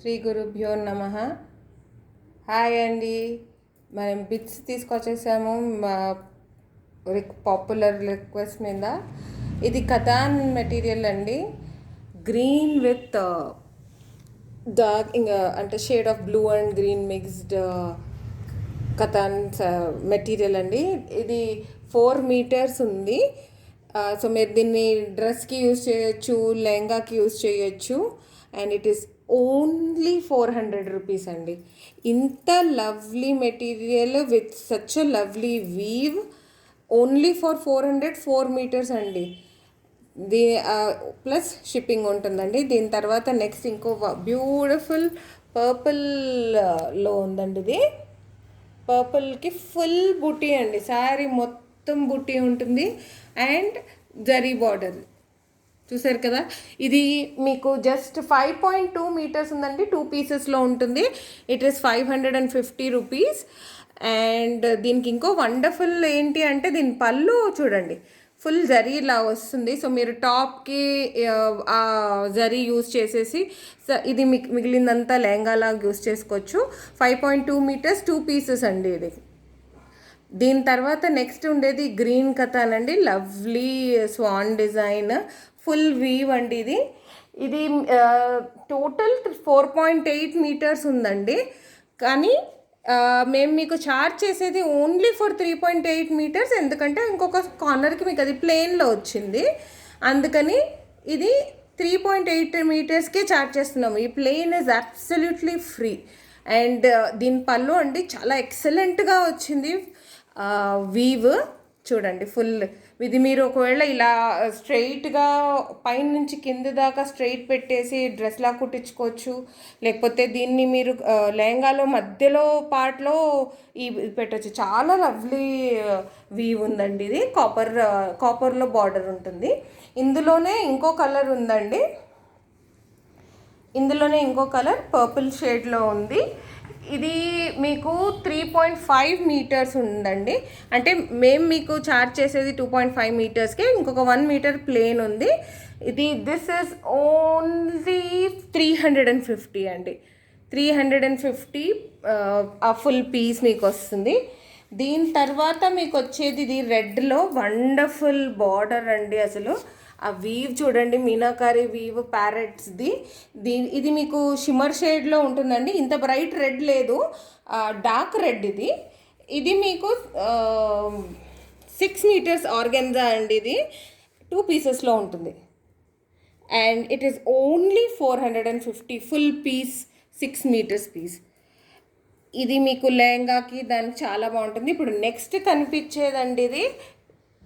శ్రీ గురుభ్యో నమ. హాయ్ అండి. మనం బిట్స్ తీసుకొచ్చేసాము మా పాపులర్ రిక్వెస్ట్ మీద. ఇది కథాన్ మెటీరియల్ అండి. గ్రీన్ విత్ డార్క్ ఇంకా అంటే shade of blue and green mixed cotton material అండి. ఇది 4 మీటర్స్ ఉంది. సో మీరు దీన్ని డ్రెస్కి యూజ్ చేయొచ్చు, లెహంగాకి యూజ్ చేయొచ్చు. And it is only 400 rupees అండి. ఇంత lovely material with such a lovely weave only for 4 metres అండి. దీ ప్లస్ షిప్పింగ్ ఉంటుందండి. దీని తర్వాత నెక్స్ట్ ఇంకో బ్యూటిఫుల్ పర్పుల్లో ఉందండి. ఇది పర్పుల్కి ఫుల్ బుటీ అండి. శారీ మొత్తం బుటీ ఉంటుంది అండ్ జరీ బార్డర్ చూసారు కదా. ఇది మీకు జస్ట్ 5.2 మీటర్స్ ఉందండి. 2 పీసెస్లో ఉంటుంది. It is 550 rupees. అండ్ దీనికి ఇంకో వండర్ఫుల్ ఏంటి అంటే దీని పళ్ళు చూడండి, ఫుల్ జరీలా వస్తుంది. సో మీరు టాప్కి ఆ జరీ యూజ్ చేసేసి ఇది మిగిలిందంతా లెహంగాలాగా యూజ్ చేసుకోవచ్చు. 5.2 మీటర్స్ 2 పీసెస్ అండి ఇది. దీని తర్వాత నెక్స్ట్ ఉండేది గ్రీన్ కథాన్ అండి. Lovely swan design, full weave అండి. ఇది టోటల్ 4.8 మీటర్స్ ఉందండి. కానీ మేము మీకు చార్జ్ చేసేది ఓన్లీ ఫర్ 3.8 మీటర్స్. ఎందుకంటే ఇంకొక కార్నర్కి మీకు అది ప్లెయిన్లో వచ్చింది, అందుకని ఇది 3.8 మీటర్స్కే చార్జ్ చేస్తున్నాము. ఈ plain is absolutely free. And దీని పళ్ళు అండి చాలా ఎక్సలెంట్గా వచ్చింది. వీవ్ చూడండి ఫుల్. ఇది మీరు ఒకవేళ ఇలా స్ట్రైట్గా పైన నుంచి కింద దాకా స్ట్రైట్ పెట్టేసి డ్రెస్లా కుట్టించుకోవచ్చు. లేకపోతే దీన్ని మీరు లెహంగాలో మధ్యలో పార్ట్లో ఈ పెట్టచ్చు. చాలా లవ్లీ వీవ్ ఉందండి. ఇది కాపర్లో బార్డర్ ఉంటుంది. ఇందులోనే ఇంకో కలర్ ఉందండి. ఇందులోనే ఇంకో కలర్ పర్పుల్ షేడ్లో ఉంది. ఇది మీకు 3.5 మీటర్స్ ఉందండి. అంటే మేము మీకు చార్జ్ చేసేది 2.5 మీటర్స్కి, ఇంకొక 1 మీటర్ ప్లేన్ ఉంది. దిస్ ఇస్ ఓన్లీ 350 అండి. 350 ఆ ఫుల్ పీస్ మీకు వస్తుంది. దీని తర్వాత మీకు వచ్చేది ఇది రెడ్లో వండర్ఫుల్ బార్డర్ అండి. అసలు ఆ వీవ్ చూడండి, మీనాకారి వీవ్ ప్యారెట్స్ది. ఇది మీకు షిమ్మర్ షేడ్లో ఉంటుందండి. ఇంత బ్రైట్ రెడ్ లేదు, డార్క్ రెడ్. ఇది మీకు 6 మీటర్స్ ఆర్గెన్జా అండి. ఇది 2 పీసెస్లో ఉంటుంది. And it is only 450 full piece, 6 metres piece. ఇది మీకు లెహంగాకి దానికి చాలా బాగుంటుంది. ఇప్పుడు నెక్స్ట్ కనిపించేదండి ఇది.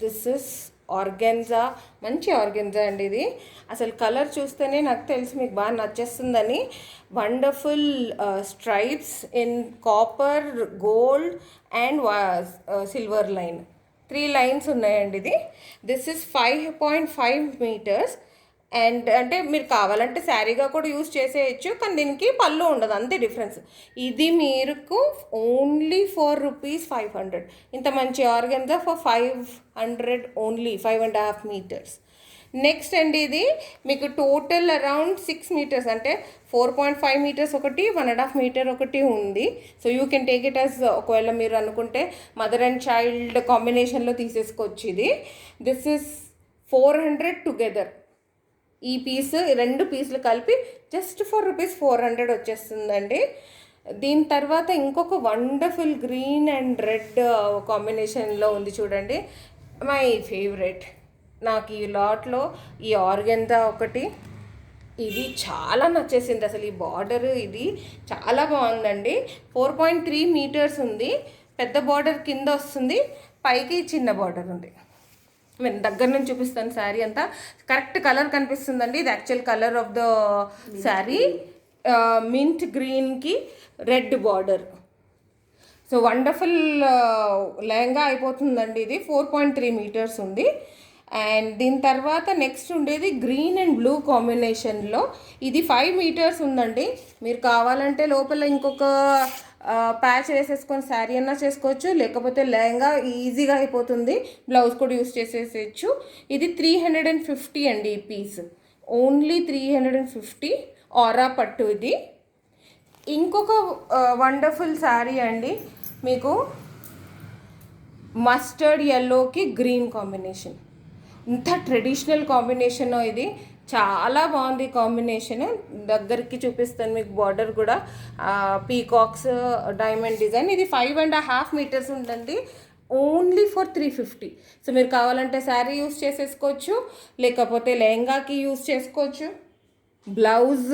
దిస్ ఇస్ ఆర్గెన్జా, మంచి ఆర్గెన్జా అండి. ఇది అసలు కలర్ చూస్తేనే నాకు తెలిసి మీకు బాగా నచ్చేస్తుందని. Wonderful stripes in copper, gold and silver line, 3 lines ఉన్నాయండి. This is 5.5 metres. అండ్ అంటే మీరు కావాలంటే శారీగా కూడా యూజ్ చేసేయచ్చు, కానీ దీనికి పళ్ళు ఉండదు, అంతే డిఫరెన్స్. ఇది మీకు ఓన్లీ ₹4 ఇంత మంచి organza for 500 only, 5.5 metres. Next అండి ఇది మీకు టోటల్ అరౌండ్ 6 మీటర్స్, అంటే 4.5 మీటర్స్ ఒకటి, 1.5 మీటర్ ఒకటి ఉంది. So you can take it as, ఒకవేళ మీరు అనుకుంటే మదర్ అండ్ చైల్డ్ కాంబినేషన్లో తీసేసుకోవచ్చు. This is 400 together. ఈ పీస్ 2 పీసులు కలిపి జస్ట్ ₹400 వచ్చేస్తుందండి. దీని తర్వాత ఇంకొక వండర్ఫుల్ గ్రీన్ అండ్ రెడ్ కాంబినేషన్లో ఉంది చూడండి, మై ఫేవరెట్. నాకు ఈ లాట్లో ఈ ఆర్గెన్జా ఒకటి, ఇది చాలా నచ్చేసింది. అసలు ఈ బార్డర్ ఇది చాలా బాగుందండి. 4.3 మీటర్స్ ఉంది. పెద్ద బార్డర్ కింద వస్తుంది, పైకి చిన్న బార్డర్ ఉంది. నేను దగ్గర నుంచి చూపిస్తాను. శారీ అంతా కరెక్ట్ కలర్ కనిపిస్తుందండి. ఇది actual colour of the sari. Mint గ్రీన్కి red border. So wonderful lehenga అయిపోతుందండి. ఇది 4.3 మీటర్స్ ఉంది. అండ్ దీని తర్వాత నెక్స్ట్ ఉండేది గ్రీన్ అండ్ బ్లూ కాంబినేషన్లో. ఇది 5 మీటర్స్ ఉందండి. మీరు కావాలంటే లోపల ఇంకొక ప్యాచ్ వేసేసుకొని శారీ అన్నా చేసుకోవచ్చు, లేకపోతే లెహంగా ఈజీగా అయిపోతుంది, బ్లౌజ్ కూడా యూస్ చేసేసేయచ్చు. ఇది 350 అండి ఈ పీస్, ఓన్లీ 350. ఆరా పట్టు ఇది. ఇంకొక వండర్ఫుల్ శారీ అండి, మీకు మస్టర్డ్ ఎల్లోకి గ్రీన్ కాంబినేషన్. ఇంత ట్రెడిషనల్ కాంబినేషన్ ఇది, చాలా బాగుంది కాంబినేషన్. దగ్గరికి చూపిస్తాను మీకు. బార్డర్ కూడా పీకాక్స్ డైమండ్ డిజైన్. ఇది 5.5 మీటర్స్ ఉంటుంది. Only for 350. సో మీరు కావాలంటే శారీ యూస్ చేసేసుకోవచ్చు, లేకపోతే లెహంగాకి యూస్ చేసుకోవచ్చు. బ్లౌజ్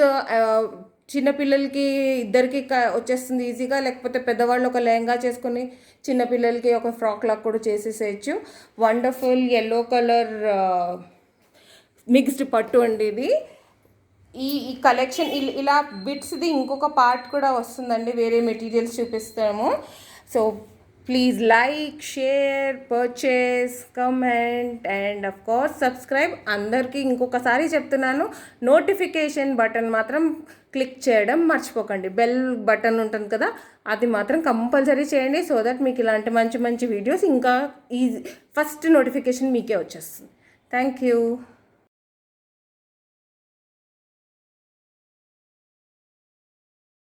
చిన్నపిల్లలకి ఇద్దరికి వచ్చేస్తుంది ఈజీగా, లేకపోతే పెద్దవాళ్ళు ఒక లెహంగా చేసుకొని చిన్నపిల్లలకి ఒక ఫ్రాక్ లాగా కూడా చేసేసేయచ్చు. వండర్ఫుల్ ఎల్లో కలర్ మిక్స్డ్ పట్టు అండి ఇది. ఈ కలెక్షన్ ఇలా బిట్స్ది ఇంకొక పార్ట్ కూడా వస్తుందండి, వేరే మెటీరియల్స్ చూపిస్తాము. So please like, share, purchase, comment and of course subscribe. అందరికీ ఇంకొకసారి చెప్తున్నాను, నోటిఫికేషన్ బటన్ మాత్రం క్లిక్ చేయడం మర్చిపోకండి. బెల్ బటన్ ఉంటుంది కదా, అది మాత్రం కంపల్సరీ చేయండి. సో దట్ మీకు ఇలాంటి మంచి మంచి వీడియోస్ ఇంకా ఫస్ట్ నోటిఫికేషన్ మీకే వచ్చేస్తుంది. Thank you.